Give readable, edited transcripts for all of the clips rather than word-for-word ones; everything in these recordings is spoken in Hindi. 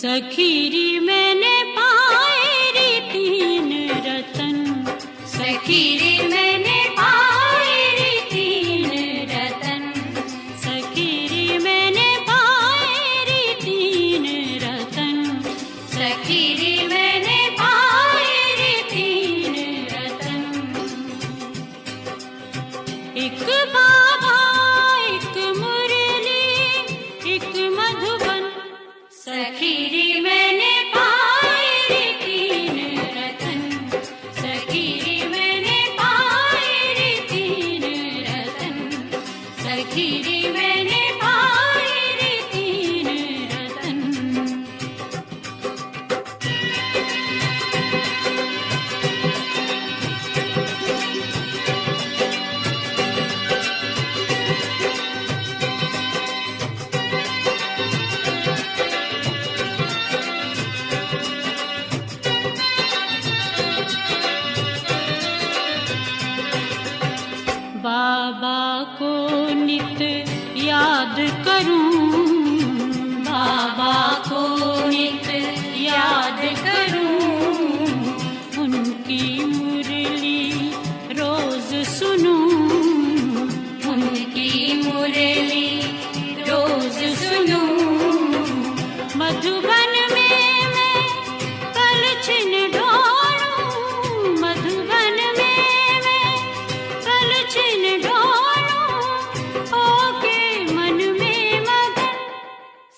सखीरी मैंने पाए रे तीन रतन, सखीरी मैंने पाए रे तीन रतन, सखीरी मैंने पाए रे तीन रतन, सखीरी मैंने पाए रे तीन रतन। एक बाबा एक मुरली एक मधुबन, सखीरी मैंने पाए रे तीन रतन, सखीरी मैंने पाए रे तीन रतन, सखीरी मैंने पाए रे तीन रतन। बाबा को नित याद करूं, बाबा को नित याद करूं, उनकी मुरली रोज सुनूं, उनकी मुरली रोज सुनूं। मधुबन में मैं कलछिन ढोलूं, मधुबन में मैं कलछिन ढोलूं, होके मन में मगन,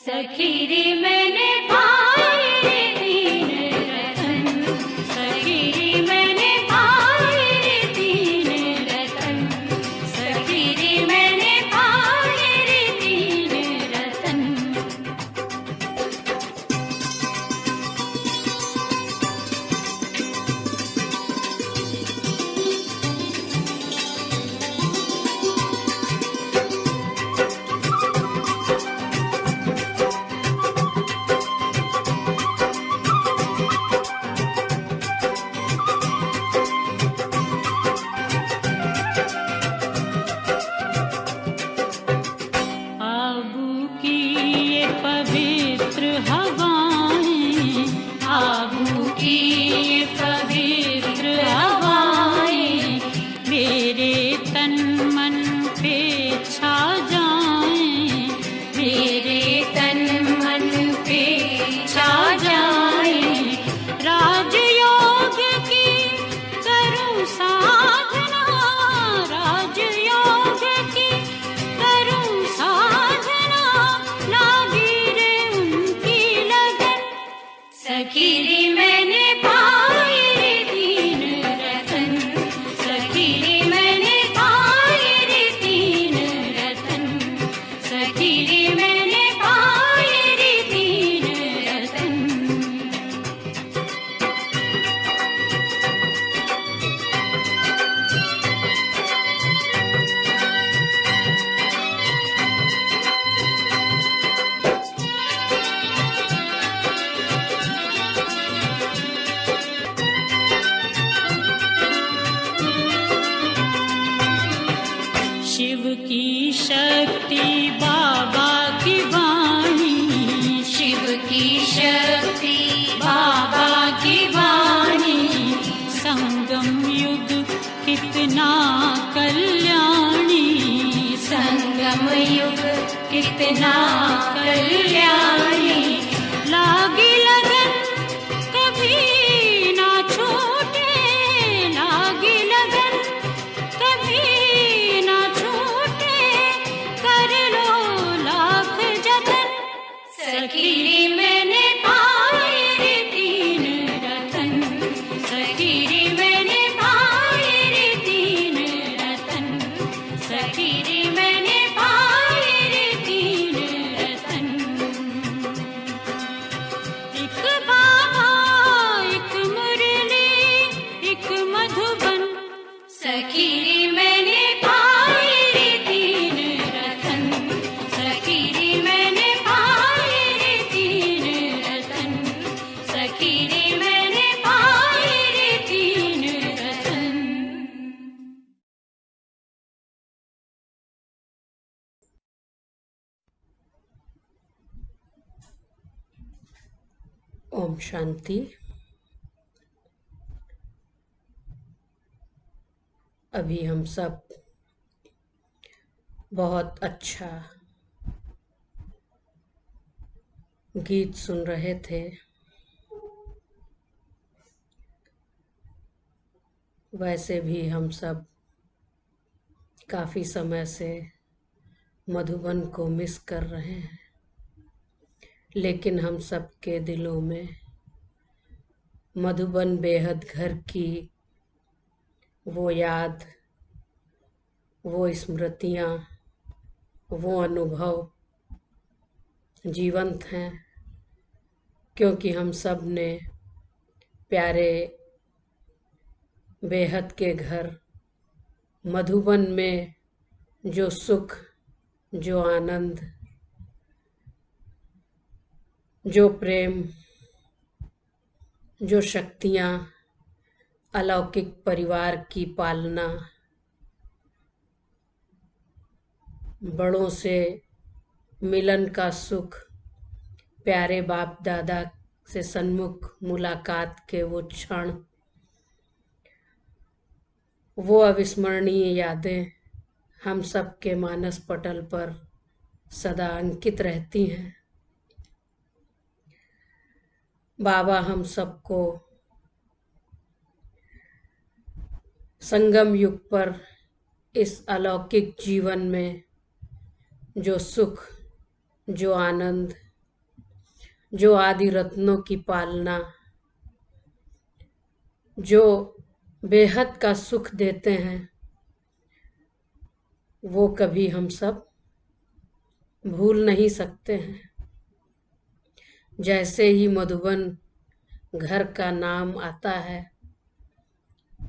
सखीरी मैंने पाए रे तीन रतन, सखीरी मैंने पाए रे तीन रतन, सखीरी मैंने पाए रे तीन रतन। आबू की ये पवित्र हवाएं, आबू की ये पवित्र हवाएं, मेरे तन मन पे छा जाएं, मेरे तन मन पे छा जाएं। राजयोग की करूं साधना, राजयोग की करूं साधना, लागी रे उनकी लगन, सखीरी मैंने पाए रे तीन रतन, सखीरी मैंने पाए रे तीन रतन, सखीरी मैंने पाए रे तीन रतन। शिव की शक्ति बाबा की वाणी, शिव की शक्ति बाबा की वाणी, संगम युग कितना कल्याणी, संगम युग कितना कल्याणी। लागी लगन कभी ना छूटे, लागी लगन कभी ना छूटे, कर लो लाख जतन, सखीरी मैंने पाए रे तीन रतन, सखीरी मैंने पाए रे तीन रतन, सखीरी मैंने पाए रे तीन रतन। एक बाबा एक मुरली एक मधुबन, सखीरी मैंने पाए रे तीन रतन, सखीरी मैंने पाए रे तीन ओम शांति। अभी हम सब बहुत अच्छा गीत सुन रहे थे। वैसे भी हम सब काफ़ी समय से मधुबन को मिस कर रहे हैं, लेकिन हम सब के दिलों में मधुबन बेहद घर की वो याद, वो स्मृतियाँ, वो अनुभव जीवंत हैं, क्योंकि हम सब ने प्यारे बेहद के घर मधुबन में जो सुख, जो आनंद, जो प्रेम, जो शक्तियाँ, अलौकिक परिवार की पालना, बड़ों से मिलन का सुख, प्यारे बाप दादा से सन्मुख मुलाकात के वो क्षण, वो अविस्मरणीय यादें हम सब के मानस पटल पर सदा अंकित रहती हैं। बाबा हम सबको संगम युग पर इस अलौकिक जीवन में जो सुख, जो आनंद, जो आदि रत्नों की पालना, जो बेहद का सुख देते हैं, वो कभी हम सब भूल नहीं सकते हैं। जैसे ही मधुबन घर का नाम आता है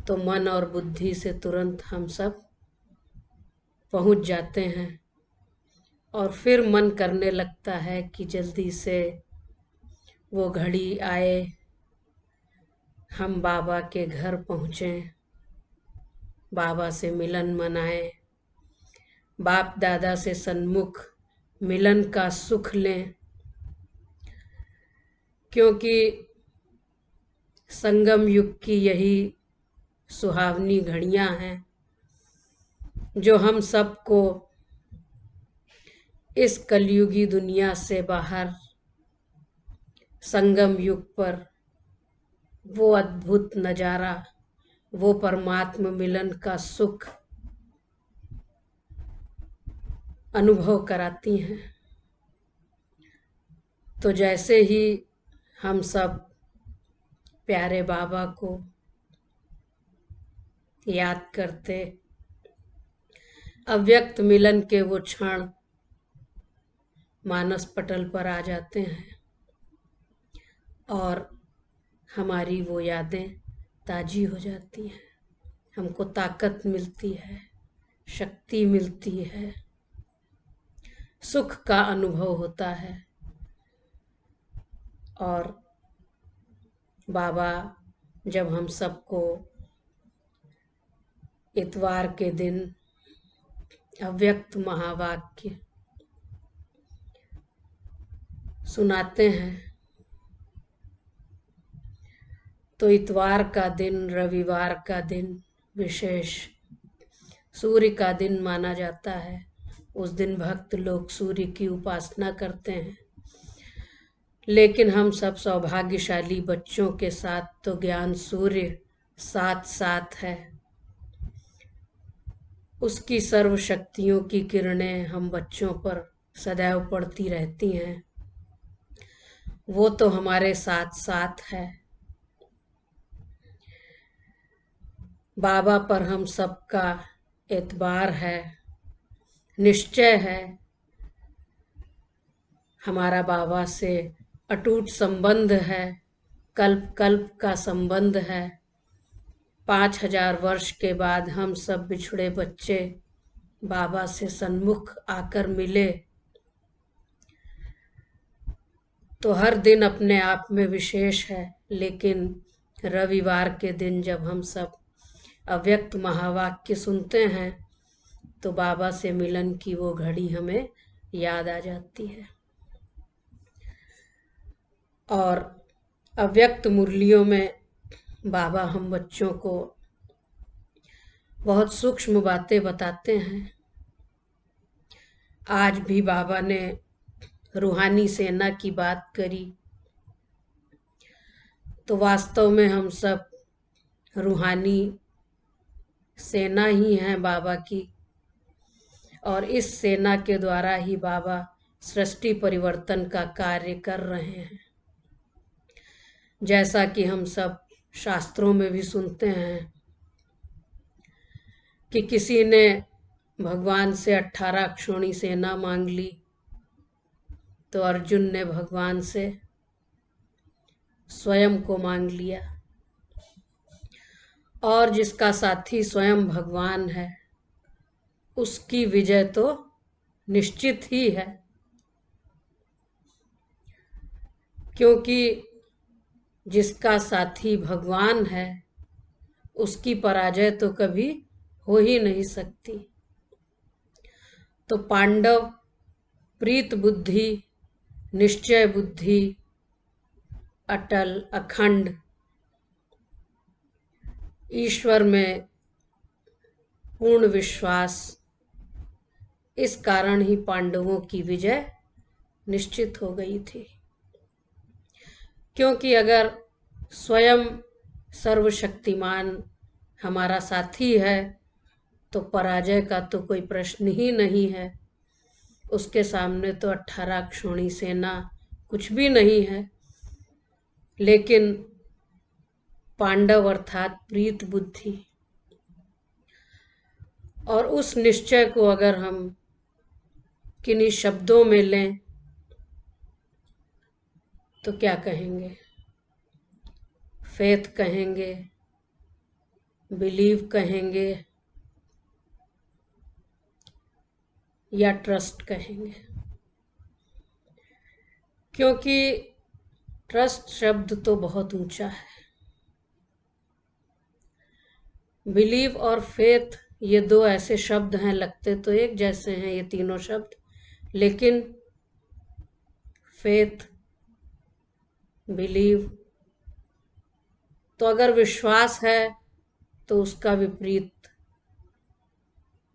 तो मन और बुद्धि से तुरंत हम सब पहुंच जाते हैं और फिर मन करने लगता है कि जल्दी से वो घड़ी आए, हम बाबा के घर पहुँचें, बाबा से मिलन मनाएं, बाप दादा से सन्मुख मिलन का सुख लें, क्योंकि संगम युग की यही सुहावनी घड़ियां हैं जो हम सबको इस कलयुगी दुनिया से बाहर संगम युग पर वो अद्भुत नज़ारा, वो परमात्म मिलन का सुख अनुभव कराती हैं। तो जैसे ही हम सब प्यारे बाबा को याद करते, अव्यक्त मिलन के वो क्षण मानस पटल पर आ जाते हैं और हमारी वो यादें ताजी हो जाती हैं, हमको ताकत मिलती है, शक्ति मिलती है, सुख का अनुभव होता है। और बाबा जब हम सबको इतवार के दिन अव्यक्त महावाक्य सुनाते हैं तो इतवार का दिन, रविवार का दिन विशेष सूर्य का दिन माना जाता है। उस दिन भक्त लोग सूर्य की उपासना करते हैं, लेकिन हम सब सौभाग्यशाली बच्चों के साथ तो ज्ञान सूर्य साथ साथ है। उसकी सर्व शक्तियों की किरणें हम बच्चों पर सदैव पड़ती रहती हैं। वो तो हमारे साथ साथ है। बाबा पर हम सबका एतबार है, निश्चय है। हमारा बाबा से अटूट संबंध है, कल्प कल्प का संबंध है। 5000 वर्ष के बाद हम सब बिछड़े बच्चे बाबा से सन्मुख आकर मिले, तो हर दिन अपने आप में विशेष है। लेकिन रविवार के दिन जब हम सब अव्यक्त महावाक्य सुनते हैं तो बाबा से मिलन की वो घड़ी हमें याद आ जाती है। और अव्यक्त मुरलियों में बाबा हम बच्चों को बहुत सूक्ष्म बातें बताते हैं। आज भी बाबा ने रूहानी सेना की बात करी, तो वास्तव में हम सब रूहानी सेना ही हैं बाबा की, और इस सेना के द्वारा ही बाबा सृष्टि परिवर्तन का कार्य कर रहे हैं। जैसा कि हम सब शास्त्रों में भी सुनते हैं कि किसी ने भगवान से 18 अक्षौणी सेना मांग ली, तो अर्जुन ने भगवान से स्वयं को मांग लिया, और जिसका साथी स्वयं भगवान है उसकी विजय तो निश्चित ही है, क्योंकि जिसका साथी भगवान है उसकी पराजय तो कभी हो ही नहीं सकती। तो पांडव प्रीत बुद्धि, निश्चय बुद्धि, अटल अखंड ईश्वर में पूर्ण विश्वास, इस कारण ही पांडवों की विजय निश्चित हो गई थी। क्योंकि अगर स्वयं सर्वशक्तिमान हमारा साथी है तो पराजय का तो कोई प्रश्न ही नहीं है। उसके सामने तो 18 अक्षौणी सेना कुछ भी नहीं है। लेकिन पांडव अर्थात प्रीत बुद्धि, और उस निश्चय को अगर हम किन्हीं शब्दों में लें तो क्या कहेंगे? फेथ कहेंगे, बिलीव कहेंगे, या ट्रस्ट कहेंगे? क्योंकि ट्रस्ट शब्द तो बहुत ऊंचा है। बिलीव और फेथ ये दो ऐसे शब्द हैं, लगते तो एक जैसे हैं ये तीनों शब्द, लेकिन फेथ, बिलीव, तो अगर विश्वास है तो उसका विपरीत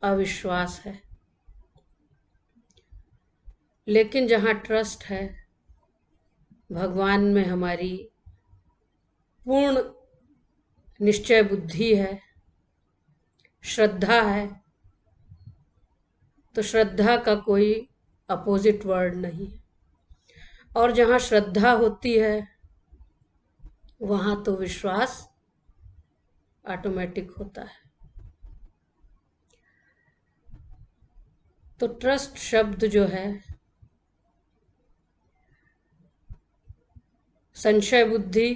अविश्वास है। लेकिन जहाँ ट्रस्ट है, भगवान में हमारी पूर्ण निश्चय बुद्धि है, श्रद्धा है, तो श्रद्धा का कोई अपोजिट वर्ड नहीं। और जहाँ श्रद्धा होती है वहाँ तो विश्वास ऑटोमेटिक होता है। तो ट्रस्ट शब्द जो है, संशय बुद्धि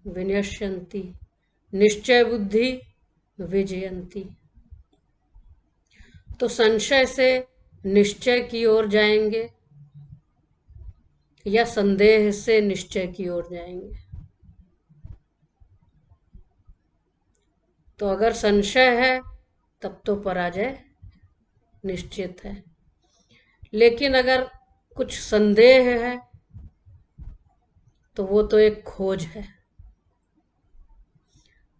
विनश्यन्ति, निश्चय बुद्धि विजयन्ति। तो संशय से निश्चय की ओर जाएंगे या संदेह से निश्चय की ओर जाएंगे? तो अगर संशय है तब तो पराजय निश्चित है। लेकिन अगर कुछ संदेह है तो वो तो एक खोज है,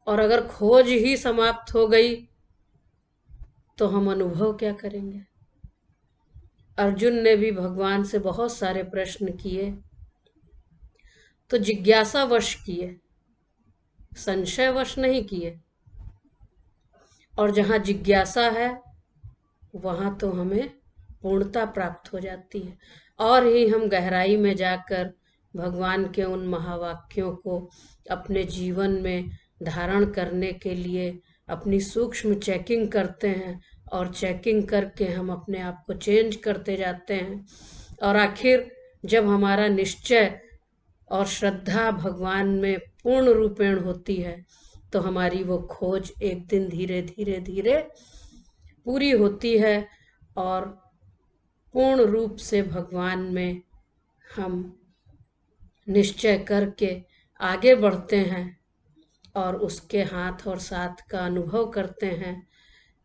और अगर खोज ही समाप्त हो गई तो हम अनुभव क्या करेंगे? अर्जुन ने भी भगवान से बहुत सारे प्रश्न किए, तो जिज्ञासावश किए, संशयवश नहीं किए। और जहाँ जिज्ञासा है वहाँ तो हमें पूर्णता प्राप्त हो जाती है, और ही हम गहराई में जाकर भगवान के उन महावाक्यों को अपने जीवन में धारण करने के लिए अपनी सूक्ष्म चेकिंग करते हैं, और चेकिंग करके हम अपने आप को चेंज करते जाते हैं। और आखिर जब हमारा निश्चय और श्रद्धा भगवान में पूर्ण रूपेण होती है तो हमारी वो खोज एक दिन धीरे धीरे धीरे पूरी होती है, और पूर्ण रूप से भगवान में हम निश्चय करके आगे बढ़ते हैं और उसके हाथ और साथ का अनुभव करते हैं,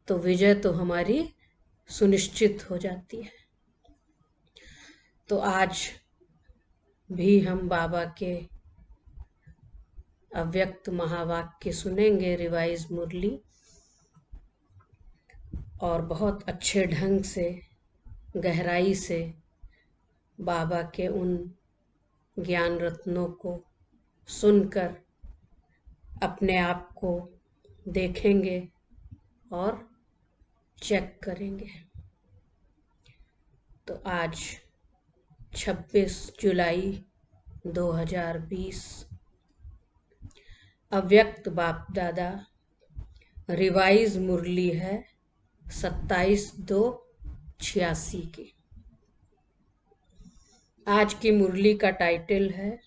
तो विजय तो हमारी सुनिश्चित हो जाती है। तो आज भी हम बाबा के अव्यक्त महावाक्य सुनेंगे, रिवाइज मुरली, और बहुत अच्छे ढंग से, गहराई से बाबा के उन ज्ञान रत्नों को सुनकर अपने आप को देखेंगे और चेक करेंगे। तो आज 26 जुलाई 2020, अव्यक्त बाप दादा रिवाइज मुरली है 27/2/86 की। आज की मुरली का टाइटल है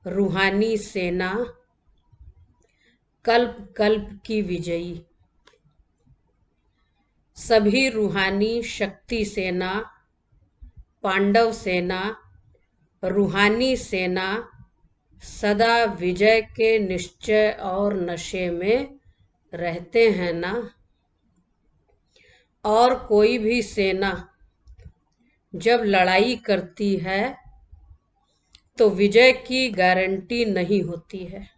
रूहानी सेना कल्प कल्प की विजयी। सभी रूहानी शक्ति सेना, पांडव सेना, रूहानी सेना सदा विजय के निश्चय और नशे में रहते हैं ना। और कोई भी सेना जब लड़ाई करती है तो विजय की गारंटी नहीं होती है,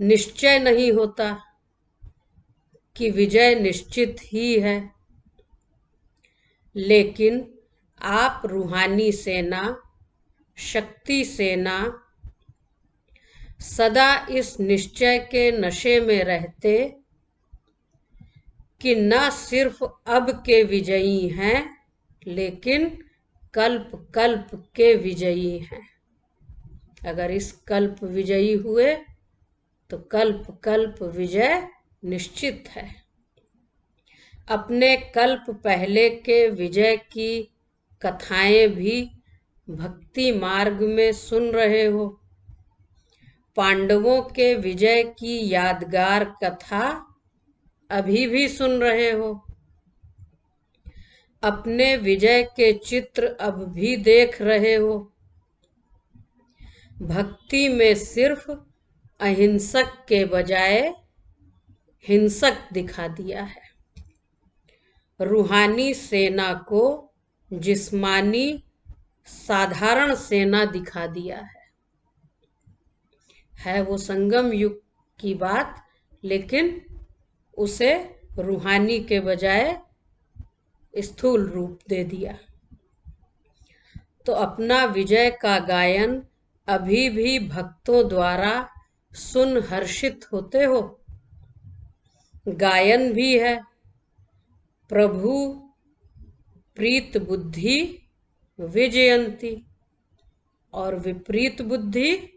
निश्चय नहीं होता कि विजय निश्चित ही है। लेकिन आप रूहानी सेना, शक्ति सेना सदा इस निश्चय के नशे में रहते कि न सिर्फ अब के विजयी हैं, लेकिन कल्प कल्प के विजयी हैं। अगर इस कल्प विजयी हुए तो कल्प कल्प विजय निश्चित है। अपने कल्प पहले के विजय की कथाएं भी भक्ति मार्ग में सुन रहे हो। पांडवों के विजय की यादगार कथा अभी भी सुन रहे हो। अपने विजय के चित्र अब भी देख रहे हो। भक्ति में सिर्फ अहिंसक के बजाय हिंसक दिखा दिया है। रूहानी सेना को जिस्मानी साधारण सेना दिखा दिया है वो संगम युग की बात, लेकिन उसे रूहानी के बजाय स्थूल रूप दे दिया। तो अपना विजय का गायन अभी भी भक्तों द्वारा सुन हर्षित होते हो। गायन भी है, प्रभु प्रीत बुद्धि विजयंती और विपरीत बुद्धि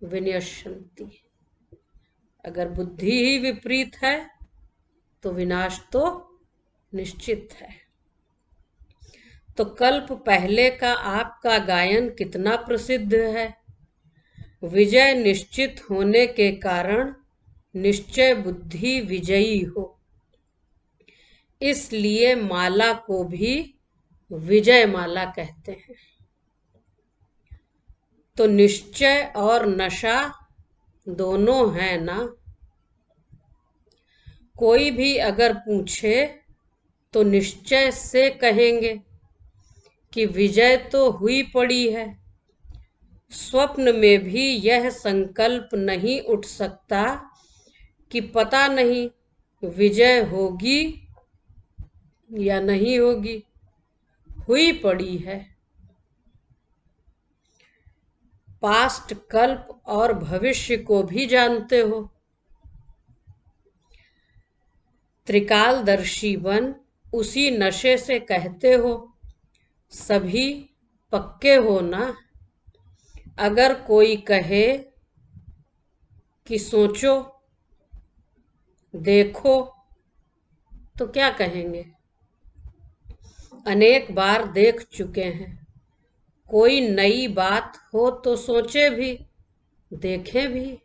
विनश्यंती। अगर बुद्धि ही विपरीत है तो विनाश तो निश्चित है। तो कल्प पहले का आपका गायन कितना प्रसिद्ध है। विजय निश्चित होने के कारण निश्चय बुद्धि विजयी हो, इसलिए माला को भी विजय माला कहते हैं। तो निश्चय और नशा दोनों है ना। कोई भी अगर पूछे तो निश्चय से कहेंगे कि विजय तो हुई पड़ी है। स्वप्न में भी यह संकल्प नहीं उठ सकता कि पता नहीं विजय होगी या नहीं होगी, हुई पड़ी है। पास्ट, कल्प और भविष्य को भी जानते हो। त्रिकालदर्शी बन उसी नशे से कहते हो सभी पक्के हो ना। अगर कोई कहे कि सोचो देखो तो क्या कहेंगे। अनेक बार देख चुके हैं। कोई नई बात हो तो सोचे भी, देखें भी।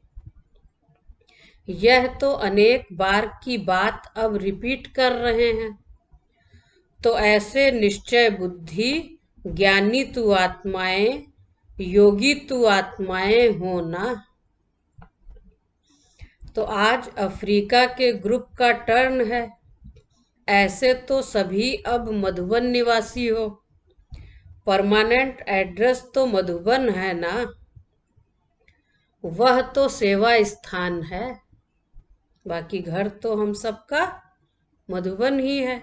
यह तो अनेक बार की बात अब रिपीट कर रहे हैं। तो ऐसे निश्चय बुद्धि ज्ञानी तु आत्माएं, योगी तु आत्माएं हो ना। तो आज अफ्रीका के ग्रुप का टर्न है। ऐसे तो सभी अब मधुबन निवासी हो। परमानेंट एड्रेस तो मधुबन है ना। वह तो सेवा स्थान है, बाकी घर तो हम सबका मधुबन ही है।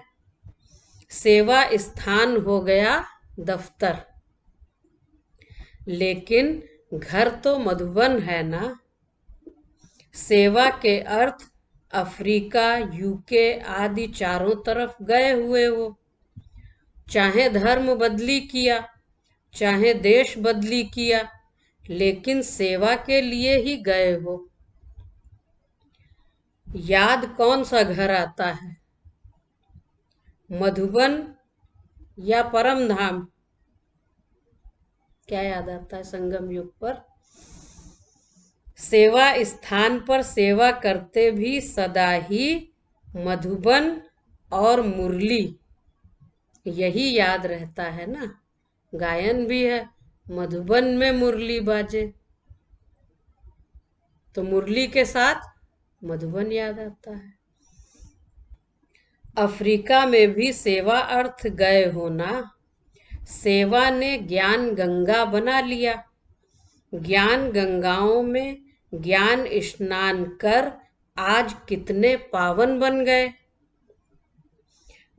सेवा स्थान हो गया दफ्तर, लेकिन घर तो मधुबन है ना। सेवा के अर्थ अफ्रीका, यूके आदि चारों तरफ गए हुए हो। चाहे धर्म बदली किया, चाहे देश बदली किया, लेकिन सेवा के लिए ही गए हो। याद कौन सा घर आता है, मधुबन या परम धाम? क्या याद आता है संगम युग पर? सेवा स्थान पर सेवा करते भी सदा ही मधुबन और मुरली यही याद रहता है ना। गायन भी है, मधुबन में मुरली बाजे, तो मुरली के साथ मधुबन याद आता है। अफ्रीका में भी सेवा अर्थ गए होना। सेवा ने ज्ञान गंगा बना लिया। ज्ञान गंगाओं में ज्ञान स्नान कर आज कितने पावन बन गए।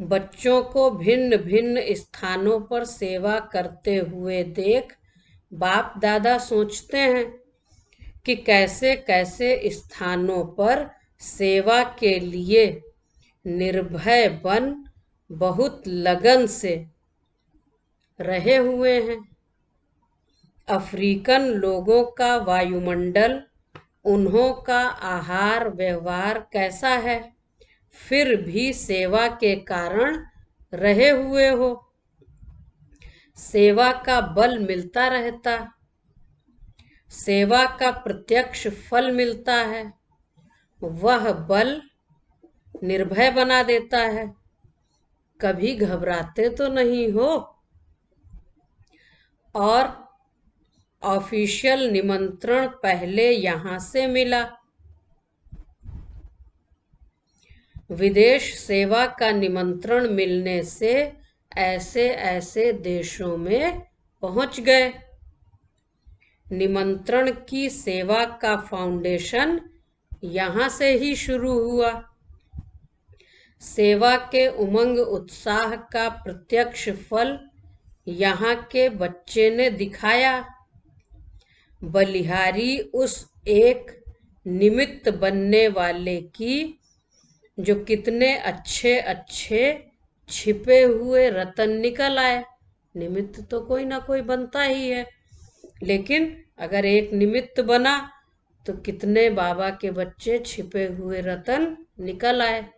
बच्चों को भिन्न भिन्न स्थानों पर सेवा करते हुए देख बाप दादा सोचते हैं कि कैसे कैसे स्थानों पर सेवा के लिए निर्भय बन बहुत लगन से रहे हुए हैं। अफ्रीकन लोगों का वायुमंडल, उन्हों का आहार व्यवहार कैसा है, फिर भी सेवा के कारण रहे हुए हो। सेवा का बल मिलता रहता, सेवा का प्रत्यक्ष फल मिलता है। वह बल निर्भय बना देता है। कभी घबराते तो नहीं हो। और ऑफिशियल निमंत्रण पहले यहाँ से मिला। विदेश सेवा का निमंत्रण मिलने से ऐसे ऐसे देशों में पहुंच गए। निमंत्रण की सेवा का फाउंडेशन यहाँ से ही शुरू हुआ। सेवा के उमंग उत्साह का प्रत्यक्ष फल यहाँ के बच्चे ने दिखाया। बलिहारी उस एक निमित्त बनने वाले की जो कितने अच्छे अच्छे छिपे हुए रतन निकल आए। निमित्त तो कोई ना कोई बनता ही है, लेकिन अगर एक निमित्त बना तो कितने बाबा के बच्चे छिपे हुए रतन निकल आए।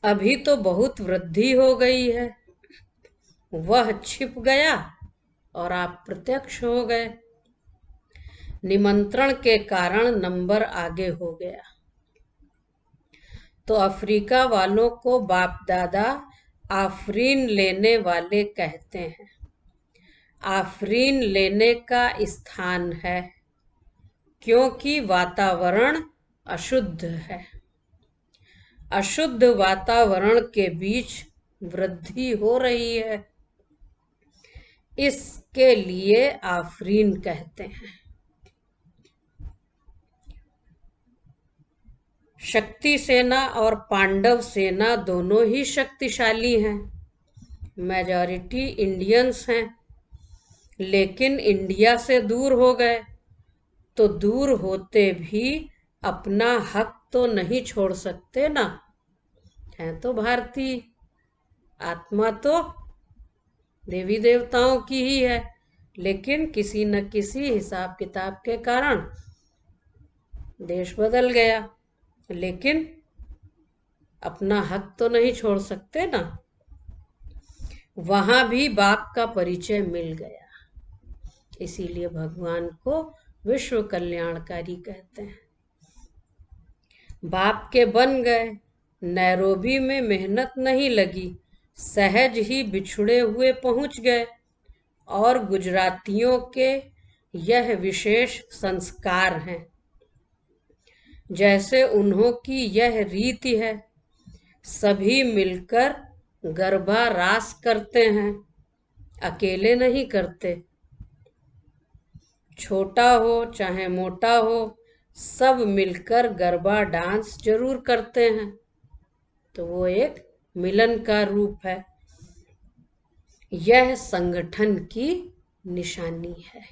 अभी तो बहुत वृद्धि हो गई है। वह छिप गया और आप प्रत्यक्ष हो गए। निमंत्रण के कारण नंबर आगे हो गया। तो अफ्रीका वालों को बाप दादा आफरीन लेने वाले कहते हैं। आफरीन लेने का स्थान है, क्योंकि वातावरण अशुद्ध है। अशुद्ध वातावरण के बीच वृद्धि हो रही है, इसके लिए आफरीन कहते हैं। शक्ति सेना और पांडव सेना दोनों ही शक्तिशाली हैं। मेजॉरिटी इंडियंस हैं, लेकिन इंडिया से दूर हो गए। तो दूर होते भी अपना हक तो नहीं छोड़ सकते ना। हैं तो भारतीय, आत्मा तो देवी देवताओं की ही है, लेकिन किसी न किसी हिसाब किताब के कारण देश बदल गया। लेकिन अपना हक तो नहीं छोड़ सकते ना। वहां भी बाप का परिचय मिल गया, इसीलिए भगवान को विश्व कल्याणकारी कहते हैं। बाप के बन गए। नैरोबी में मेहनत नहीं लगी, सहज ही बिछुड़े हुए पहुंच गए। और गुजरातियों के यह विशेष संस्कार हैं। जैसे उन्हों की यह रीति है, सभी मिलकर गरबा रास करते हैं, अकेले नहीं करते। छोटा हो चाहे मोटा हो, सब मिलकर गरबा डांस जरूर करते हैं। तो वो एक मिलन का रूप है। यह संगठन की निशानी है।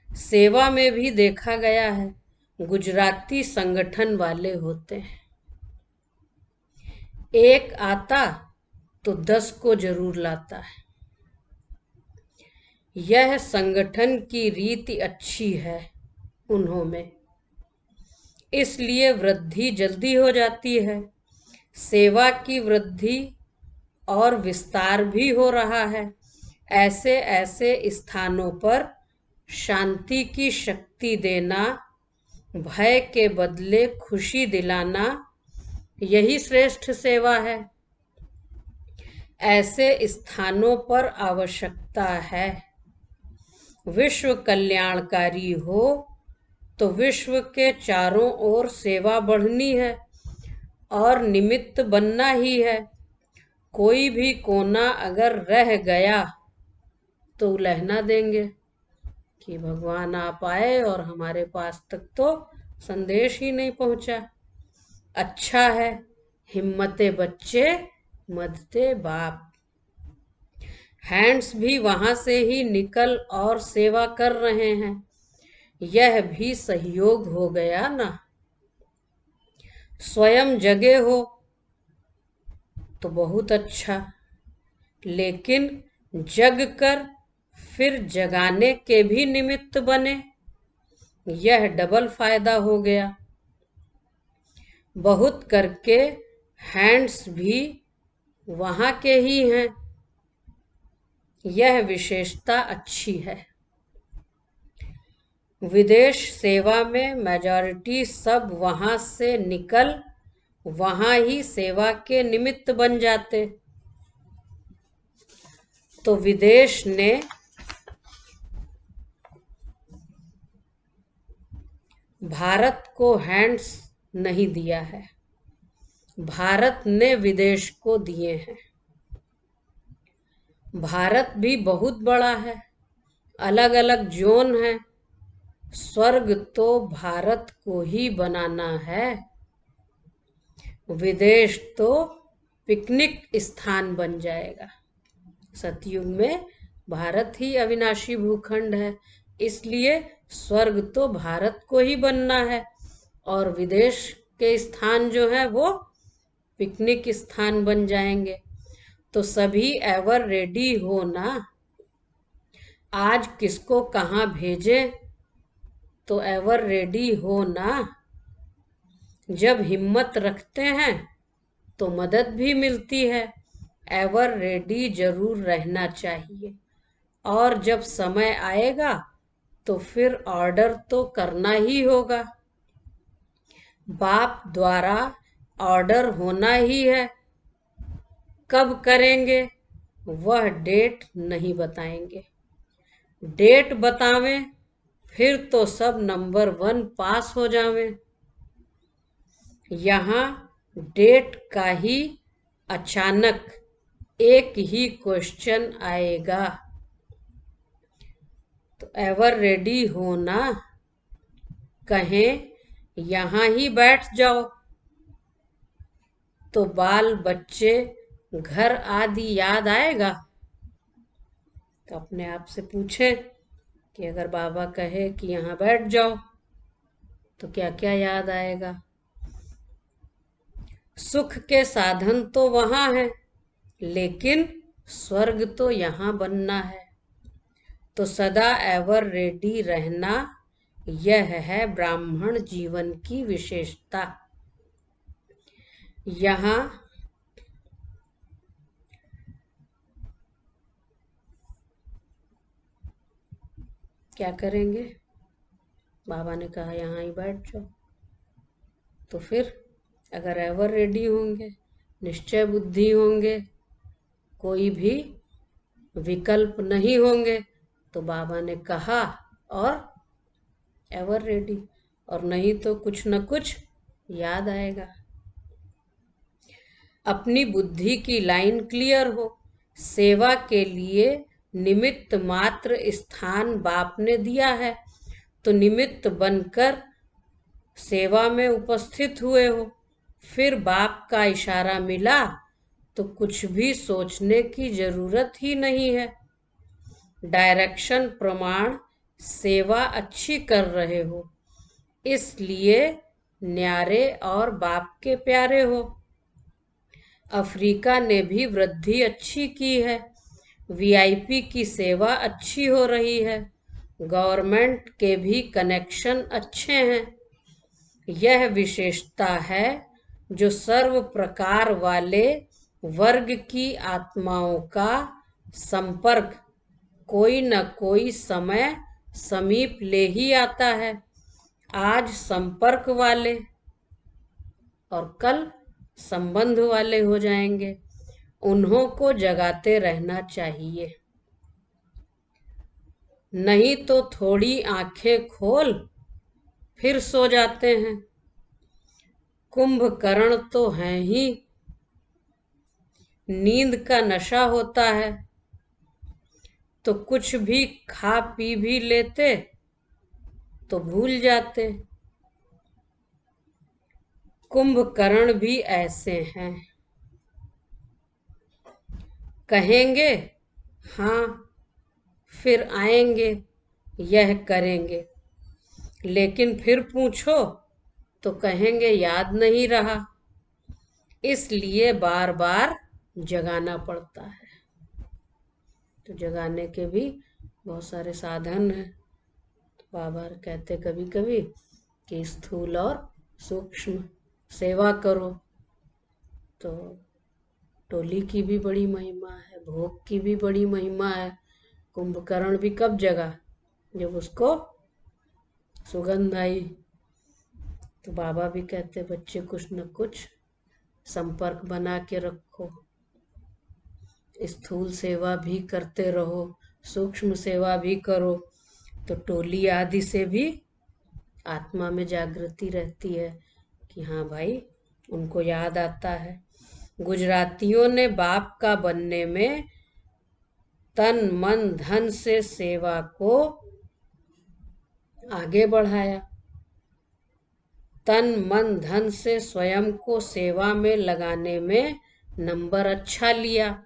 सेवा में भी देखा गया है, गुजराती संगठन वाले होते हैं। एक आता तो 10 को जरूर लाता है। यह संगठन की रीति अच्छी है उन्हों में, इसलिए वृद्धि जल्दी हो जाती है। सेवा की वृद्धि और विस्तार भी हो रहा है। ऐसे ऐसे स्थानों पर शांति की शक्ति देना, भय के बदले खुशी दिलाना, यही श्रेष्ठ सेवा है। ऐसे स्थानों पर आवश्यकता है। विश्व कल्याणकारी हो तो विश्व के चारों ओर सेवा बढ़नी है और निमित्त बनना ही है। कोई भी कोना अगर रह गया तो उलहना देंगे कि भगवान आप आए और हमारे पास तक तो संदेश ही नहीं पहुंचा। अच्छा है, हिम्मते बच्चे मददे बाप। हैंड्स भी वहां से ही निकल और सेवा कर रहे हैं। यह भी सहयोग हो गया ना। स्वयं जगे हो तो बहुत अच्छा, लेकिन जग कर फिर जगाने के भी निमित्त बने, यह डबल फायदा हो गया। बहुत करके हैंड्स भी वहां के ही हैं। यह विशेषता अच्छी है। विदेश सेवा में मेजॉरिटी सब वहां से निकल वहां ही सेवा के निमित्त बन जाते। तो विदेश ने भारत को हैंड्स नहीं दिया है, भारत ने विदेश को दिए हैं। भारत भी बहुत बड़ा है, अलग अलग जोन है। स्वर्ग तो भारत को ही बनाना है, विदेश तो पिकनिक स्थान बन जाएगा। सतयुग में भारत ही अविनाशी भूखंड है, इसलिए स्वर्ग तो भारत को ही बनना है और विदेश के स्थान जो है वो पिकनिक स्थान बन जाएंगे। तो सभी एवर रेडी हो ना। आज किसको कहाँ भेजे तो एवर रेडी हो ना। जब हिम्मत रखते हैं तो मदद भी मिलती है। एवर रेडी जरूर रहना चाहिए और जब समय आएगा तो फिर ऑर्डर तो करना ही होगा। बाप द्वारा ऑर्डर होना ही है। कब करेंगे वह डेट नहीं बताएंगे। डेट बतावें फिर तो सब नंबर 1 पास हो जावें। यहाँ डेट का ही अचानक एक ही क्वेश्चन आएगा। तो एवर रेडी हो ना। कहें यहाँ ही बैठ जाओ तो बाल बच्चे घर आदि याद आएगा। तो अपने आप से पूछें कि अगर बाबा कहे कि यहाँ बैठ जाओ तो क्या क्या याद आएगा। सुख के साधन तो वहां है, लेकिन स्वर्ग तो यहाँ बनना है। तो सदा एवर रेडी रहना, यह है ब्राह्मण जीवन की विशेषता। यहाँ क्या करेंगे, बाबा ने कहा यहाँ ही बैठ जाओ। तो फिर अगर एवर रेडी होंगे, निश्चय बुद्धि होंगे, कोई भी विकल्प नहीं होंगे, तो बाबा ने कहा और एवर रेडी, और नहीं तो कुछ न कुछ याद आएगा। अपनी बुद्धि की लाइन क्लियर हो, सेवा के लिए निमित्त मात्र स्थान बाप ने दिया है, तो निमित्त बनकर सेवा में उपस्थित हुए हो। फिर बाप का इशारा मिला तो कुछ भी सोचने की जरूरत ही नहीं है। डायरेक्शन प्रमाण सेवा अच्छी कर रहे हो, इसलिए न्यारे और बाप के प्यारे हो। अफ्रीका ने भी वृद्धि अच्छी की है, वीआईपी की सेवा अच्छी हो रही है, गवर्नमेंट के भी कनेक्शन अच्छे हैं। यह विशेषता है जो सर्व प्रकार वाले वर्ग की आत्माओं का संपर्क कोई न कोई समय समीप ले ही आता है। आज संपर्क वाले और कल संबंध वाले हो जाएंगे। उन्हों को जगाते रहना चाहिए, नहीं तो थोड़ी आंखें खोल फिर सो जाते हैं। कुंभकर्ण तो हैं ही, नींद का नशा होता है तो कुछ भी खा पी भी लेते तो भूल जाते। कुंभकर्ण भी ऐसे हैं, कहेंगे हाँ, फिर आएंगे, यह करेंगे, लेकिन फिर पूछो तो कहेंगे याद नहीं रहा। इसलिए बार बार जगाना पड़ता है। तो जगाने के भी बहुत सारे साधन हैं। तो बाबा कहते कभी कभी कि स्थूल और सूक्ष्म सेवा करो। तो टोली की भी बड़ी महिमा है, भोग की भी बड़ी महिमा है। कुंभकर्ण भी कब जगा? जब उसको सुगंध आई। तो बाबा भी कहते बच्चे कुछ न कुछ संपर्क बना के रखो, स्थूल सेवा भी करते रहो, सूक्ष्म सेवा भी करो, तो टोली आदि से भी आत्मा में जागृति रहती है कि हाँ भाई, उनको याद आता है। गुजरातियों ने बाप का बनने में तन मन धन से सेवा को आगे बढ़ाया। तन मन धन से स्वयं को सेवा में लगाने में नंबर अच्छा लिया,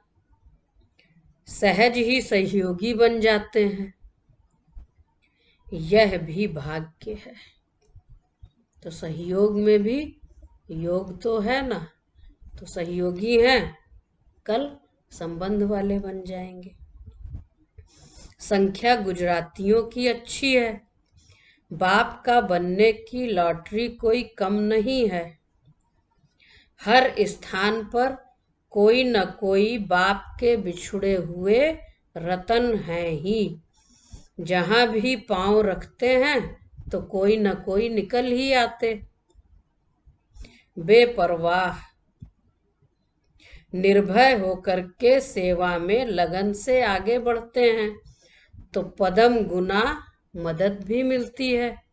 सहज ही सहयोगी बन जाते हैं। यह भी भाग्य है। तो सहयोग में भी योग तो है ना, तो सहयोगी हैं, कल संबंध वाले बन जाएंगे। संख्या गुजरातियों की अच्छी है, बाप का बनने की लॉटरी कोई कम नहीं है। हर स्थान पर कोई न कोई बाप के बिछुड़े हुए रतन हैं ही। जहां भी पांव रखते हैं तो कोई न कोई निकल ही आते। बेपरवाह निर्भय होकर के सेवा में लगन से आगे बढ़ते हैं तो पदम गुना मदद भी मिलती है।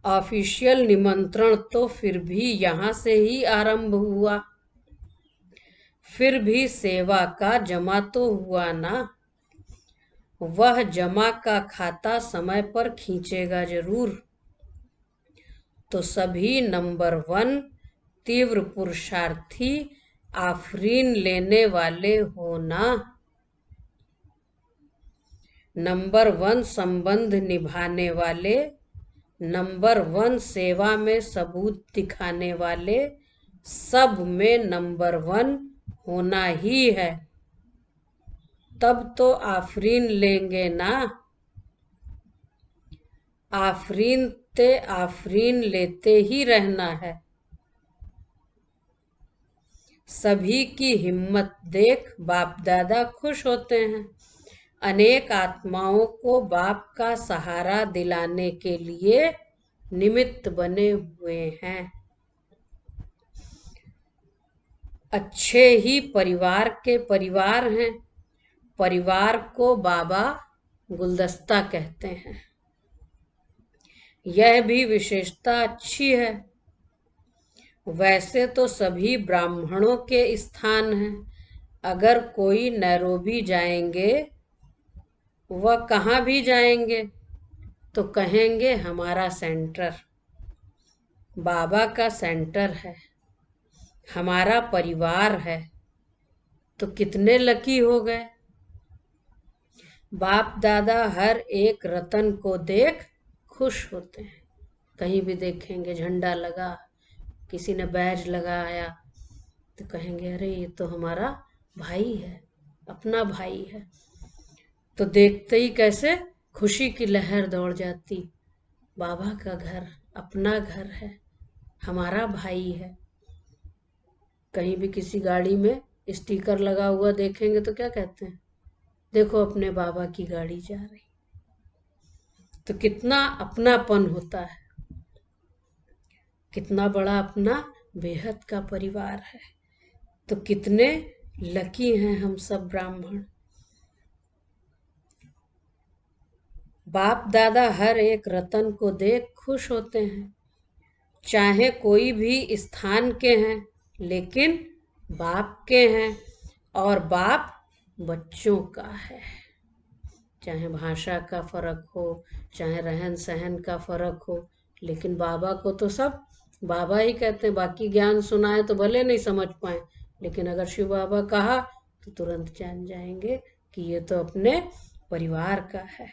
ऑफिशियल निमंत्रण तो फिर भी यहाँ से ही आरंभ हुआ, फिर भी सेवा का जमा तो हुआ ना। वह जमा का खाता समय पर खींचेगा जरूर। तो सभी नंबर 1 तीव्र पुरुषार्थी आफरीन लेने वाले हो ना। नंबर 1 संबंध निभाने वाले, नंबर 1 सेवा में सबूत दिखाने वाले, सब में नंबर 1 होना ही है। तब तो आफरीन लेंगे ना। आफरीन लेते ही रहना है। सभी की हिम्मत देख बाप दादा खुश होते हैं। अनेक आत्माओं को बाप का सहारा दिलाने के लिए निमित्त बने हुए हैं। अच्छे ही परिवार के परिवार हैं। परिवार को बाबा गुलदस्ता कहते हैं। यह भी विशेषता अच्छी है। वैसे तो सभी ब्राह्मणों के स्थान हैं, अगर कोई नैरोबी जाएंगे, वह कहाँ भी जाएंगे तो कहेंगे हमारा सेंटर बाबा का सेंटर है, हमारा परिवार है। तो कितने लकी हो गए। बाप दादा हर एक रतन को देख खुश होते हैं। कहीं भी देखेंगे झंडा लगा, किसी ने बैज लगाया, तो कहेंगे अरे ये तो हमारा भाई है, अपना भाई है। तो देखते ही कैसे खुशी की लहर दौड़ जाती। बाबा का घर अपना घर है, हमारा भाई है। कहीं भी किसी गाड़ी में स्टिकर लगा हुआ देखेंगे तो क्या कहते हैं, देखो अपने बाबा की गाड़ी जा रही। तो कितना अपनापन होता है, कितना बड़ा अपना बेहद का परिवार है। तो कितने लकी हैं हम सब ब्राह्मण। बाप दादा हर एक रतन को देख खुश होते हैं। चाहे कोई भी स्थान के हैं, लेकिन बाप के हैं, और बाप बच्चों का है। चाहे भाषा का फर्क हो, चाहे रहन सहन का फर्क हो, लेकिन बाबा को तो सब बाबा ही कहते हैं। बाकी ज्ञान सुनाए तो भले नहीं समझ पाए, लेकिन अगर शिव बाबा कहा तो तुरंत जान जाएंगे कि ये तो अपने परिवार का है।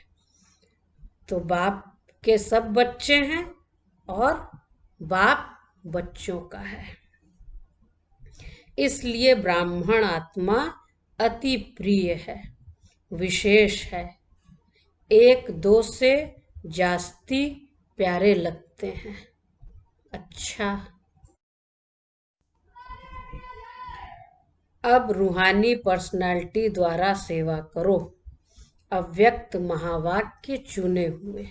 तो बाप के सब बच्चे हैं और बाप बच्चों का है। इसलिए ब्राह्मण आत्मा अति प्रिय है, विशेष है, एक दो से जास्ती प्यारे लगते हैं। अच्छा, अब रूहानी पर्सनालिटी द्वारा सेवा करो। अव्यक्त महावाक्य चुने हुए।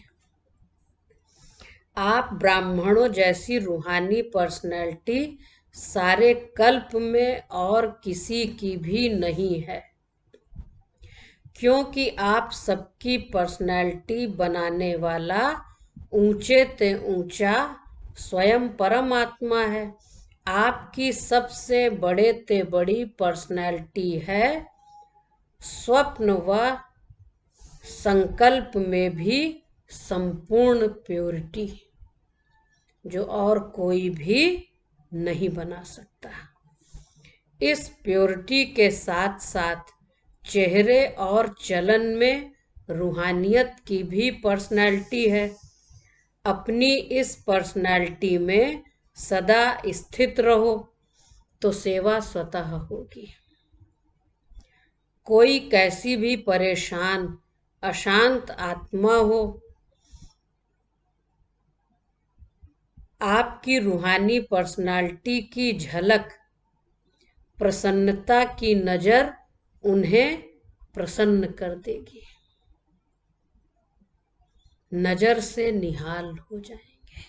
आप ब्राह्मणों जैसी रूहानी पर्सनालिटी सारे कल्प में और किसी की भी नहीं है, क्योंकि आप सबकी पर्सनालिटी बनाने वाला ऊंचे ते ऊंचा स्वयं परमात्मा है। आपकी सबसे बड़े ते बड़ी पर्सनालिटी है स्वप्न व संकल्प में भी संपूर्ण प्योरिटी, जो और कोई भी नहीं बना सकता। इस प्योरिटी के साथ साथ चेहरे और चलन में रूहानियत की भी पर्सनालिटी है। अपनी इस पर्सनालिटी में सदा स्थित रहो तो सेवा स्वतः होगी। कोई कैसी भी परेशान अशांत आत्मा हो, आपकी रूहानी पर्सनालिटी की झलक, प्रसन्नता की नजर उन्हें प्रसन्न कर देगी, नजर से निहाल हो जाएंगे।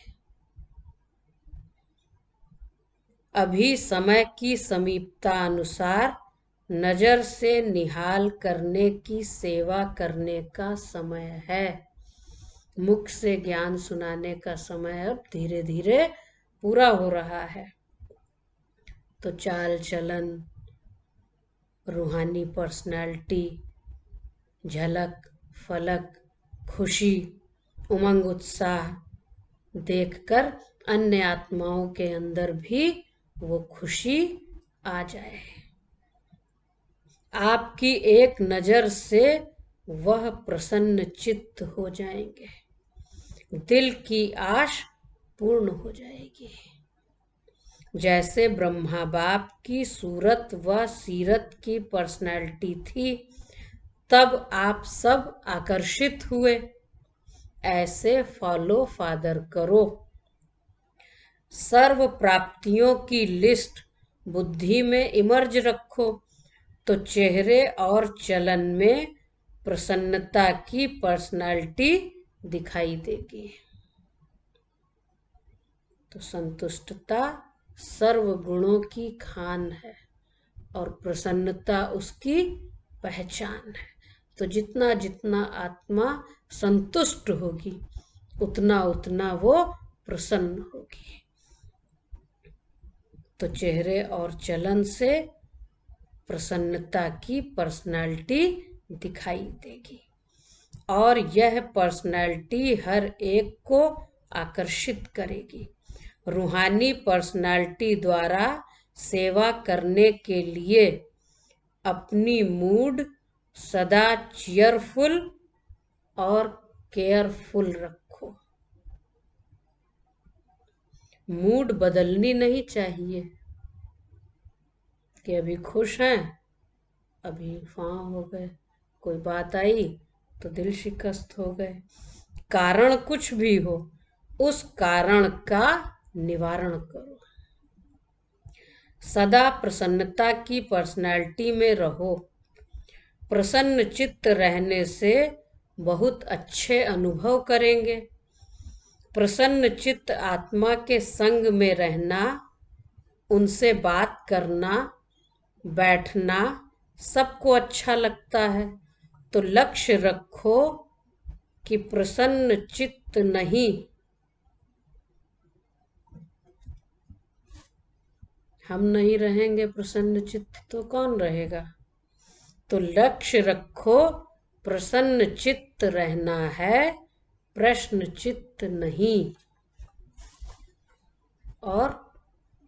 अभी समय की समीपता अनुसार नजर से निहाल करने की सेवा करने का समय है। मुख से ज्ञान सुनाने का समय अब धीरे धीरे पूरा हो रहा है। तो चाल चलन, रूहानी पर्सनालिटी, झलक, फलक, खुशी, उमंग, उत्साह देखकर अन्य आत्माओं के अंदर भी वो खुशी आ जाए। आपकी एक नजर से वह प्रसन्न चित्त हो जाएंगे, दिल की आश पूर्ण हो जाएगी। जैसे ब्रह्मा बाप की सूरत व सीरत की पर्सनालिटी थी, तब आप सब आकर्षित हुए। ऐसे फॉलो फादर करो। सर्व प्राप्तियों की लिस्ट बुद्धि में इमर्ज रखो, तो चेहरे और चलन में प्रसन्नता की पर्सनालिटी दिखाई देगी। तो संतुष्टता सर्व गुणों की खान है और प्रसन्नता उसकी पहचान है। तो जितना जितना आत्मा संतुष्ट होगी, उतना उतना वो प्रसन्न होगी। तो चेहरे और चलन से प्रसन्नता की पर्सनालिटी दिखाई देगी और यह पर्सनालिटी हर एक को आकर्षित करेगी। रूहानी पर्सनालिटी द्वारा सेवा करने के लिए अपनी मूड सदा चीयरफुल और केयरफुल रखो। मूड बदलनी नहीं चाहिए कि अभी खुश हैं, अभी फां हो गए, कोई बात आई तो दिल शिकस्त हो गए। कारण कुछ भी हो, उस कारण का निवारण करो। सदा प्रसन्नता की पर्सनालिटी में रहो। प्रसन्न चित्त रहने से बहुत अच्छे अनुभव करेंगे। प्रसन्न चित्त आत्मा के संग में रहना, उनसे बात करना, बैठना सबको अच्छा लगता है। तो लक्ष्य रखो कि प्रसन्न चित्त नहीं, हम नहीं रहेंगे प्रसन्न चित्त तो कौन रहेगा। तो लक्ष्य रखो प्रसन्न चित्त रहना है, प्रश्न चित्त नहीं। और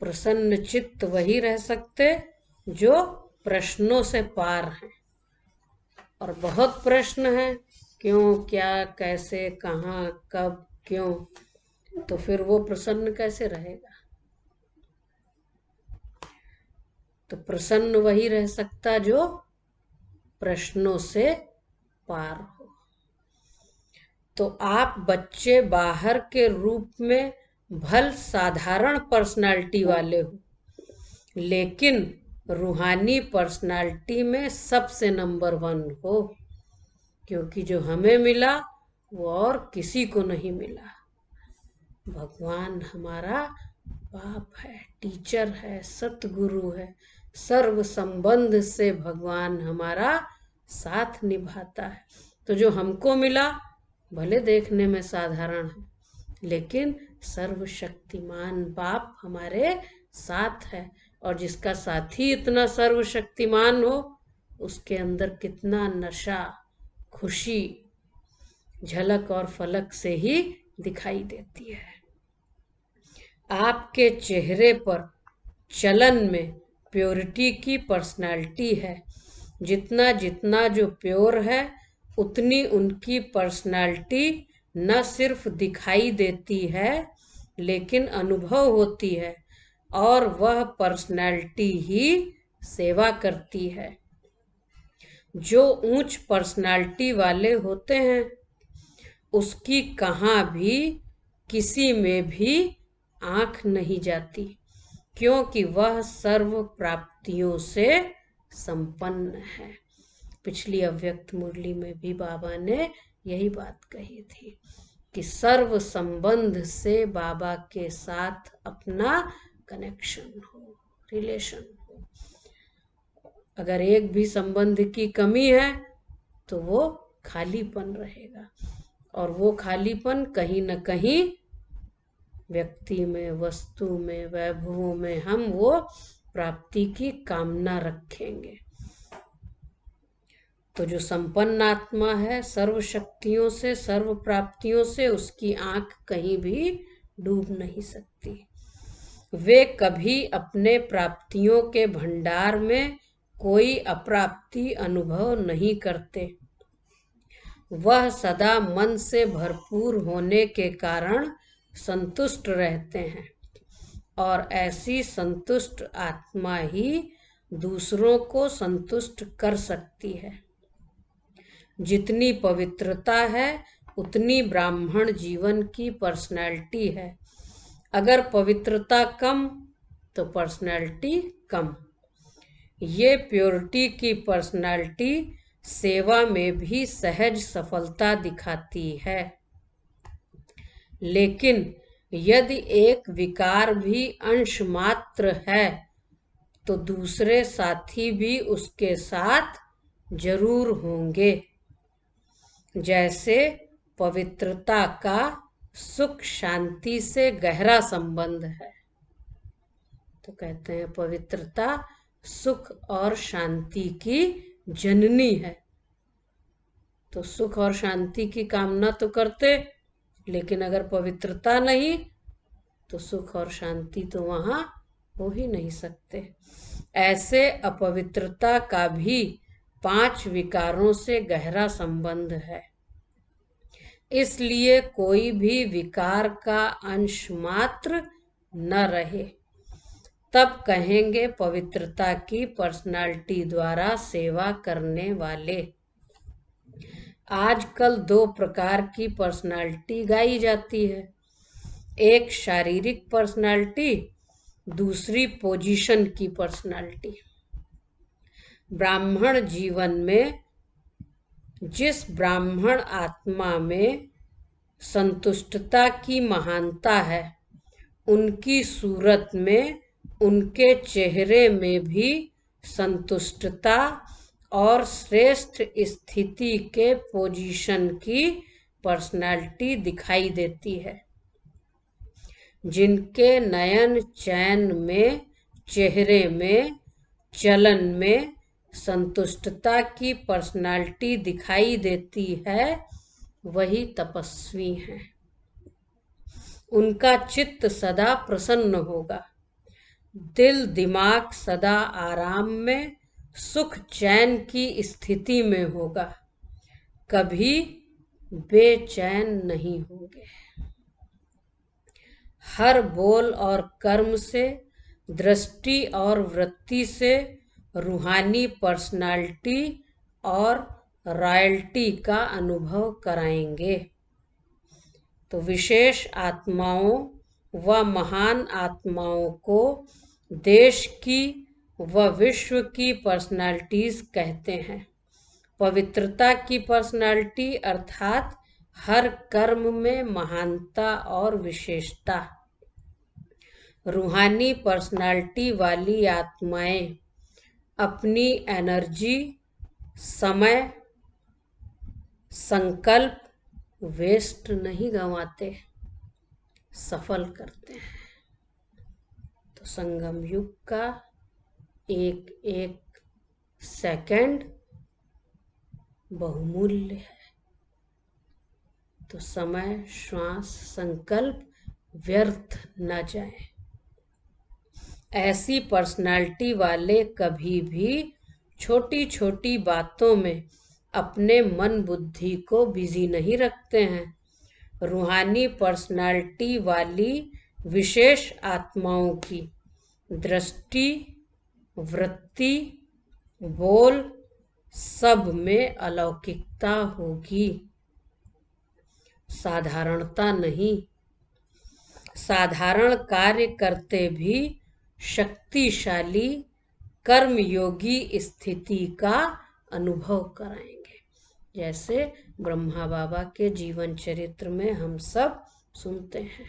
प्रसन्न चित्त वही रह सकते जो प्रश्नों से पार हैं। और बहुत प्रश्न हैं, क्यों, क्या, कैसे, कहाँ, कब, क्यों, तो फिर वो प्रसन्न कैसे रहेगा। तो प्रसन्न वही रह सकता जो प्रश्नों से पार हो। तो आप बच्चे बाहर के रूप में भल साधारण पर्सनालिटी वाले हो, लेकिन रूहानी पर्सनालिटी में सबसे नंबर 1 हो, क्योंकि जो हमें मिला वो और किसी को नहीं मिला। भगवान हमारा बाप है, टीचर है, सतगुरु है। सर्व संबंध से भगवान हमारा साथ निभाता है। तो जो हमको मिला भले देखने में साधारण है, लेकिन सर्वशक्तिमान बाप हमारे साथ है। और जिसका साथी इतना सर्वशक्तिमान हो, उसके अंदर कितना नशा, खुशी झलक और फलक से ही दिखाई देती है। आपके चेहरे पर, चलन में प्योरिटी की पर्सनालिटी है। जितना जितना जो प्योर है, उतनी उनकी पर्सनालिटी न सिर्फ दिखाई देती है, लेकिन अनुभव होती है। और वह पर्सनालिटी ही सेवा करती है। जो ऊंच पर्सनालिटी वाले होते हैं, उसकी कहाँ भी किसी में भी आंख नहीं जाती, क्योंकि वह सर्व प्राप्तियों से संपन्न है। पिछली अव्यक्त मुरली में भी बाबा ने यही बात कही थी कि सर्व संबंध से बाबा के साथ अपना कनेक्शन हो, रिलेशन हो। अगर एक भी संबंध की कमी है तो वो खालीपन रहेगा, और वो खालीपन कहीं न कहीं व्यक्ति में, वस्तु में, वैभवों में हम वो प्राप्ति की कामना रखेंगे। तो जो संपन्न आत्मा है सर्व शक्तियों से, सर्व प्राप्तियों से, उसकी आंख कहीं भी डूब नहीं सकती। वे कभी अपने प्राप्तियों के भंडार में कोई अप्राप्ति अनुभव नहीं करते। वह सदा मन से भरपूर होने के कारण संतुष्ट रहते हैं, और ऐसी संतुष्ट आत्मा ही दूसरों को संतुष्ट कर सकती है। जितनी पवित्रता है, उतनी ब्राह्मण जीवन की पर्सनालिटी है। अगर पवित्रता कम तो पर्सनालिटी कम। ये प्योरिटी की पर्सनालिटी सेवा में भी सहज सफलता दिखाती है। लेकिन यदि एक विकार भी अंश मात्र है, तो दूसरे साथी भी उसके साथ जरूर होंगे। जैसे पवित्रता का सुख शांति से गहरा संबंध है। तो कहते हैं पवित्रता सुख और शांति की जननी है। तो सुख और शांति की कामना तो करते, लेकिन अगर पवित्रता नहीं तो सुख और शांति तो वहां हो ही नहीं सकते। ऐसे अपवित्रता का भी 5 विकारों से गहरा संबंध है। इसलिए कोई भी विकार का अंश मात्र न रहे, तब कहेंगे पवित्रता की पर्सनालिटी द्वारा सेवा करने वाले। आजकल 2 प्रकार की पर्सनालिटी गाई जाती है, एक शारीरिक पर्सनालिटी, दूसरी पोजीशन की पर्सनालिटी। ब्राह्मण जीवन में जिस ब्राह्मण आत्मा में संतुष्टता की महानता है, उनकी सूरत में, उनके चेहरे में भी संतुष्टता और श्रेष्ठ स्थिति के पोजीशन की पर्सनालिटी दिखाई देती है। जिनके नयन चैन में, चेहरे में, चलन में संतुष्टता की पर्सनालिटी दिखाई देती है, वही तपस्वी हैं। उनका चित्त सदा प्रसन्न होगा, दिल दिमाग सदा आराम में, सुख चैन की स्थिति में होगा, कभी बेचैन नहीं होंगे। हर बोल और कर्म से, दृष्टि और वृत्ति से रूहानी पर्सनालिटी और रॉयल्टी का अनुभव कराएंगे। तो विशेष आत्माओं व महान आत्माओं को देश की व विश्व की पर्सनालिटीज कहते हैं। पवित्रता की पर्सनालिटी अर्थात हर कर्म में महानता और विशेषता। रूहानी पर्सनालिटी वाली आत्माएं अपनी एनर्जी, समय, संकल्प वेस्ट नहीं गंवाते, सफल करते हैं। तो संगम युग का एक एक सेकंड बहुमूल्य है। तो समय, श्वास, संकल्प व्यर्थ न जाए। ऐसी पर्सनालिटी वाले कभी भी छोटी छोटी बातों में अपने मन बुद्धि को बिजी नहीं रखते हैं। रूहानी पर्सनालिटी वाली विशेष आत्माओं की दृष्टि, वृत्ति, बोल सब में अलौकिकता होगी, साधारणता नहीं। साधारण कार्य करते भी शक्तिशाली कर्मयोगी स्थिति का अनुभव कराएंगे, जैसे ब्रह्मा बाबा के जीवन चरित्र में हम सब सुनते हैं।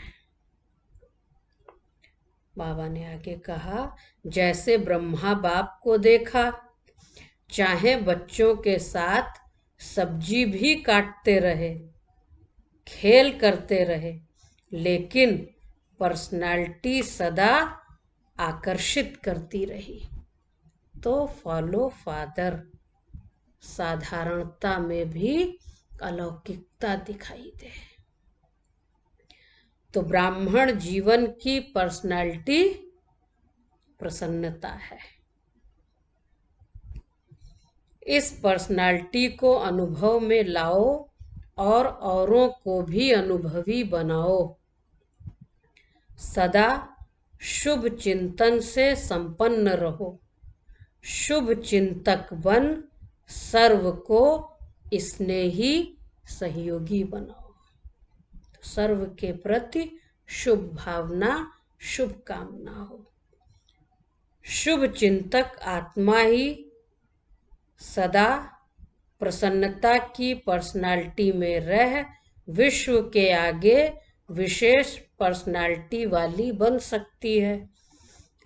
बाबा ने आगे कहा, जैसे ब्रह्मा बाप को देखा, चाहे बच्चों के साथ सब्जी भी काटते रहे, खेल करते रहे, लेकिन पर्सनालिटी सदा आकर्षित करती रही। तो फॉलो फादर, साधारणता में भी अलौकिकता दिखाई दे। तो ब्राह्मण जीवन की पर्सनालिटी प्रसन्नता है। इस पर्सनालिटी को अनुभव में लाओ और औरों को भी अनुभवी बनाओ। सदा शुभ चिंतन से संपन्न रहो, शुभ चिंतक बन सर्व को स्नेही सहयोगी बनाओ। सर्व के प्रति शुभ भावना, शुभ कामना हो। शुभ चिंतक आत्मा ही सदा प्रसन्नता की पर्सनालिटी में रह विश्व के आगे विशेष पर्सनालिटी वाली बन सकती है।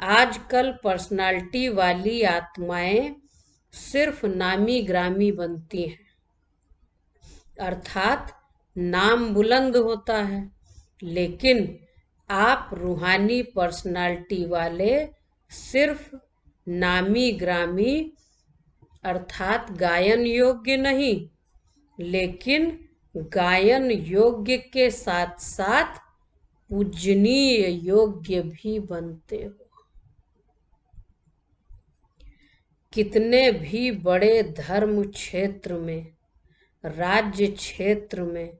आजकल पर्सनालिटी वाली आत्माएं सिर्फ नामी ग्रामी बनती हैं, अर्थात नाम बुलंद होता है, लेकिन आप रूहानी पर्सनालिटी वाले सिर्फ नामी ग्रामी अर्थात गायन योग्य नहीं, लेकिन गायन योग्य के साथ साथ पूजनीय योग्य भी बनते हो। कितने भी बड़े धर्म क्षेत्र में, राज्य क्षेत्र में,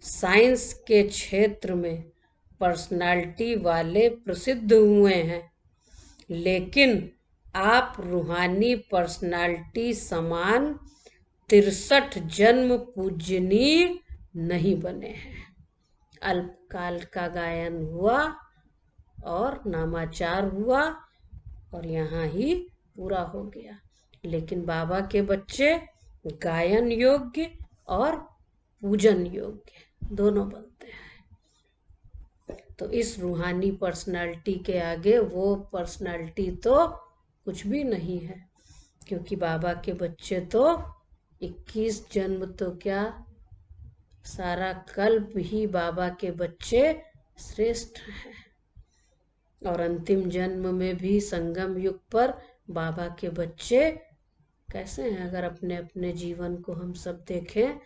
साइंस के क्षेत्र में पर्सनालिटी वाले प्रसिद्ध हुए हैं, लेकिन आप रूहानी पर्सनालिटी समान 63 जन्म पूजनीय नहीं बने हैं। अल्पकाल का गायन हुआ और नामाचार हुआ और यहाँ ही पूरा हो गया, लेकिन बाबा के बच्चे गायन योग्य और पूजन योग्य दोनों बनते हैं। तो इस रूहानी पर्सनालिटी के आगे वो पर्सनालिटी तो कुछ भी नहीं है, क्योंकि बाबा के बच्चे तो 21 जन्म तो क्या, सारा कल्प ही बाबा के बच्चे श्रेष्ठ हैं। और अंतिम जन्म में भी संगम युग पर बाबा के बच्चे कैसे हैं? अगर अपने अपने जीवन को हम सब देखें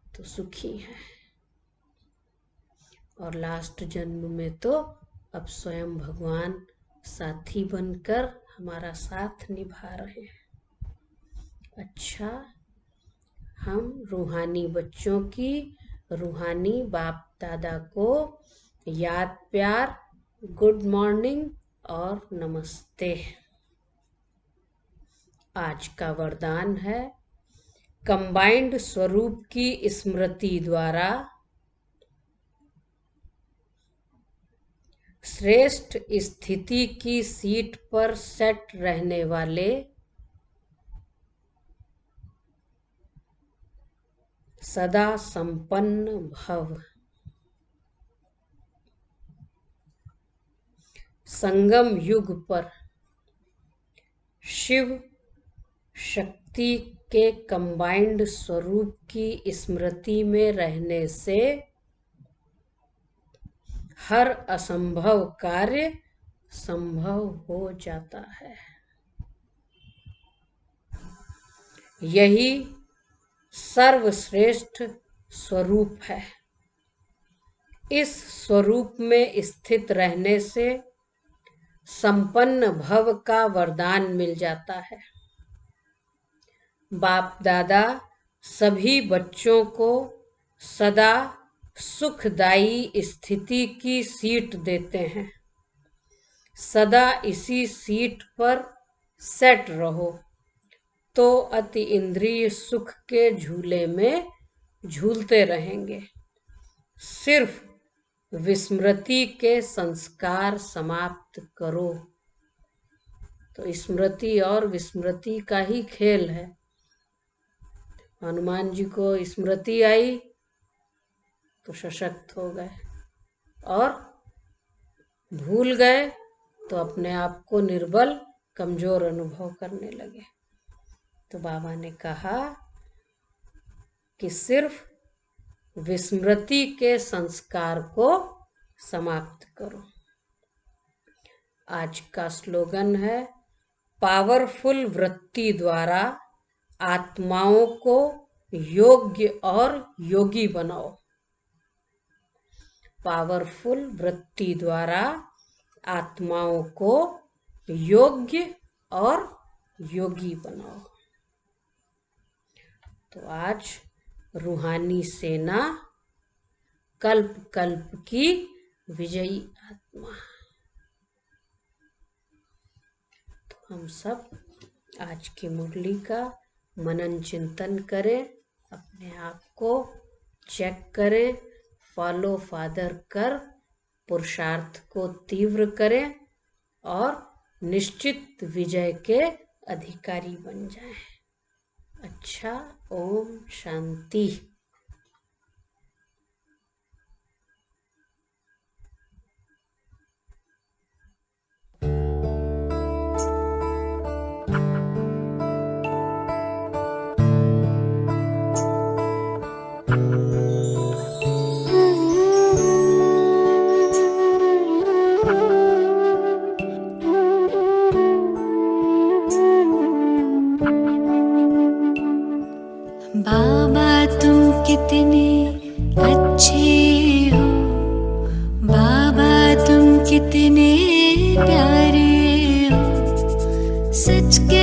तो सुखी हैं। और लास्ट जन्म में तो अब स्वयं भगवान साथी बनकर हमारा साथ निभा रहे हैं। अच्छा, हम रूहानी बच्चों की रूहानी बाप दादा को याद, प्यार, गुड मॉर्निंग और नमस्ते। आज का वरदान है कंबाइंड स्वरूप की स्मृति द्वारा श्रेष्ठ स्थिति की सीट पर सेट रहने वाले सदा संपन्न भव। संगम युग पर शिव शक्ति के कंबाइंड स्वरूप की स्मृति में रहने से हर असंभव कार्य संभव हो जाता है। यही सर्वश्रेष्ठ स्वरूप है। इस स्वरूप में स्थित रहने से संपन्न भव का वरदान मिल जाता है। बाप दादा सभी बच्चों को सदा सुखदायी स्थिति की सीट देते हैं। सदा इसी सीट पर सेट रहो तो अति इंद्रिय सुख के झूले में झूलते रहेंगे। सिर्फ विस्मृति के संस्कार समाप्त करो। तो स्मृति और विस्मृति का ही खेल है। हनुमान जी को स्मृति आई तो सशक्त हो गए, और भूल गए तो अपने आप को निर्बल, कमजोर अनुभव करने लगे। तो बाबा ने कहा कि सिर्फ विस्मृति के संस्कार को समाप्त करो। आज का स्लोगन है पावरफुल वृत्ति द्वारा आत्माओं को योग्य और योगी बनाओ। पावरफुल वृत्ति द्वारा आत्माओं को योग्य और योगी बनाओ। तो आज रूहानी सेना कल्प कल्प की विजयी आत्मा। तो हम सब आज की मुरली का मनन चिंतन करें, अपने आप को चेक करें, फॉलो फादर कर पुरुषार्थ को तीव्र करें और निश्चित विजय के अधिकारी बन जाएं। अच्छा, ओम शांति। कितने अच्छे हो, बाबा तुम कितने प्यारे हो, सच के